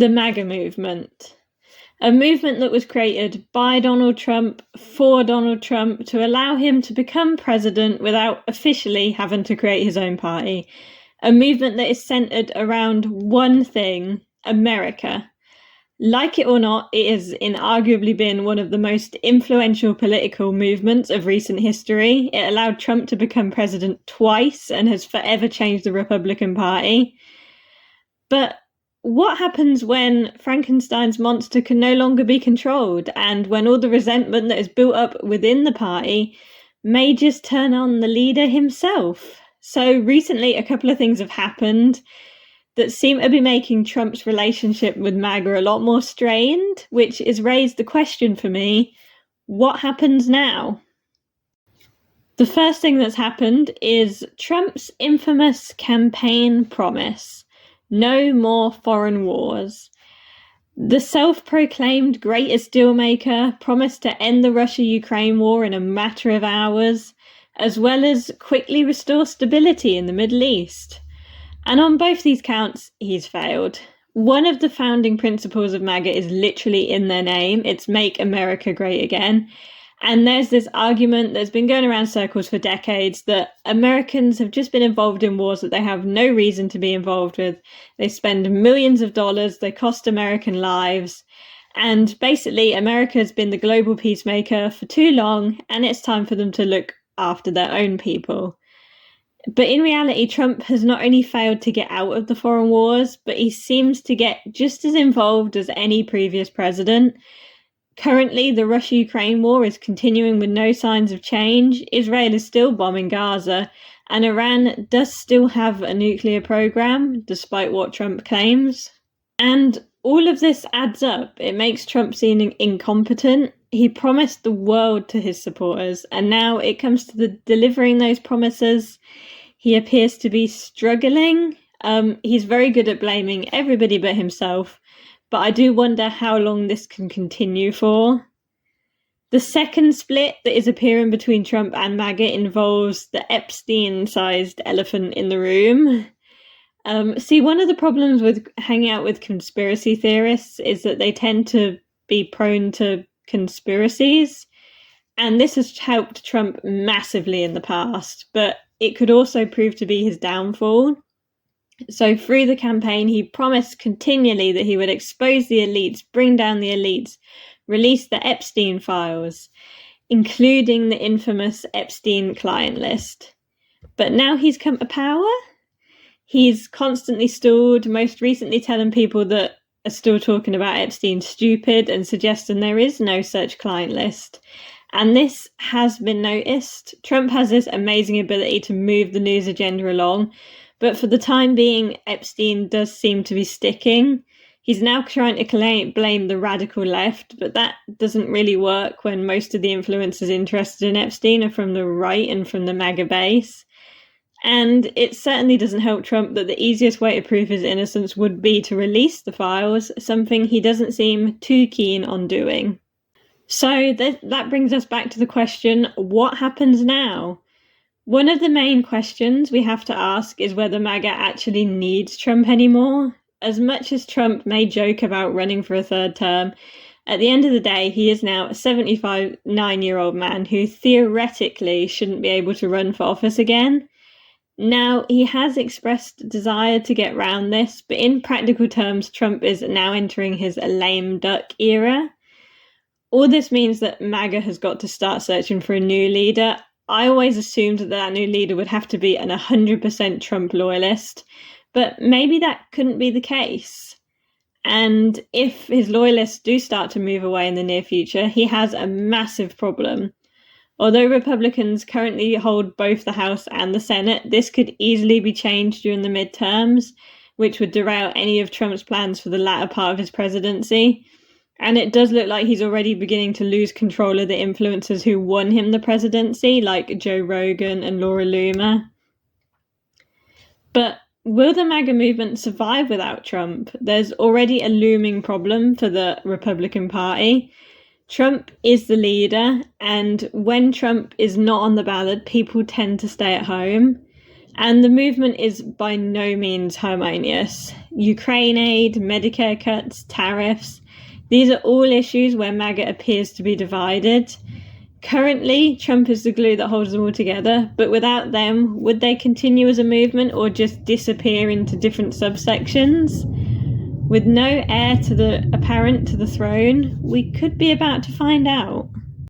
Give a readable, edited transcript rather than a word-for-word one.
The MAGA movement. A movement that was created by Donald Trump for Donald Trump to allow him to become president without officially having to create his own party. A movement that is centered around one thing: America. Like it or not, it has inarguably been one of the most influential political movements of recent history. It allowed Trump to become president twice and has forever changed the Republican Party. But what happens when Frankenstein's monster can no longer be controlled, and when all the resentment that is built up within the party may just turn on the leader himself? So recently, a couple of things have happened that seem to be making Trump's relationship with MAGA a lot more strained, which has raised the question for me: what happens now? The first thing that's happened is Trump's infamous campaign promise: no more foreign wars. The self-proclaimed greatest dealmaker promised to end the Russia-Ukraine war in a matter of hours, as well as quickly restore stability in the Middle East. And on both these counts, he's failed. One of the founding principles of MAGA is literally in their name. It's Make America Great Again. And there's this argument that's been going around circles for decades that Americans have just been involved in wars that they have no reason to be involved with. They spend millions of dollars, they cost American lives. And basically, America has been the global peacemaker for too long, and it's time for them to look after their own people. But in reality, Trump has not only failed to get out of the foreign wars, but he seems to get just as involved as any previous president. Currently, the Russia-Ukraine war is continuing with no signs of change. Israel is still bombing Gaza, and Iran does still have a nuclear program, despite what Trump claims. And all of this adds up. It makes Trump seem incompetent. He promised the world to his supporters, and now it comes to the delivering those promises. He appears to be struggling. He's very good at blaming everybody but himself, but I do wonder how long this can continue for. The second split that is appearing between Trump and MAGA involves the Epstein-sized elephant in the room. One of the problems with hanging out with conspiracy theorists is that they tend to be prone to conspiracies, and this has helped Trump massively in the past, but it could also prove to be his downfall. So through the campaign, he promised continually that he would expose the elites, bring down the elites, release the Epstein files, including the infamous Epstein client list. But now he's come to power. He's constantly stalled, most recently telling people that are still talking about Epstein stupid and suggesting there is no such client list. And this has been noticed. Trump has this amazing ability to move the news agenda along, but for the time being, Epstein does seem to be sticking. He's now trying to blame the radical left, but that doesn't really work when most of the influencers interested in Epstein are from the right and from the MAGA base. And it certainly doesn't help Trump that the easiest way to prove his innocence would be to release the files, something he doesn't seem too keen on doing. So that brings us back to the question, what happens now? One of the main questions we have to ask is whether MAGA actually needs Trump anymore. As much as Trump may joke about running for a third term, at the end of the day, he is now a 79-year-old man who theoretically shouldn't be able to run for office again. Now, he has expressed desire to get round this, but in practical terms, Trump is now entering his lame duck era. All this means that MAGA has got to start searching for a new leader. I always assumed that new leader would have to be an 100% Trump loyalist, but maybe that couldn't be the case. And if his loyalists do start to move away in the near future, he has a massive problem. Although Republicans currently hold both the House and the Senate, this could easily be changed during the midterms, which would derail any of Trump's plans for the latter part of his presidency. And it does look like he's already beginning to lose control of the influencers who won him the presidency, like Joe Rogan and Laura Loomer. But will the MAGA movement survive without Trump? There's already a looming problem for the Republican Party. Trump is the leader, and when Trump is not on the ballot, people tend to stay at home. And the movement is by no means harmonious. Ukraine aid, Medicare cuts, tariffs, these are all issues where MAGA appears to be divided. Currently, Trump is the glue that holds them all together, but without them, would they continue as a movement or just disappear into different subsections? With no heir apparent to the throne, we could be about to find out.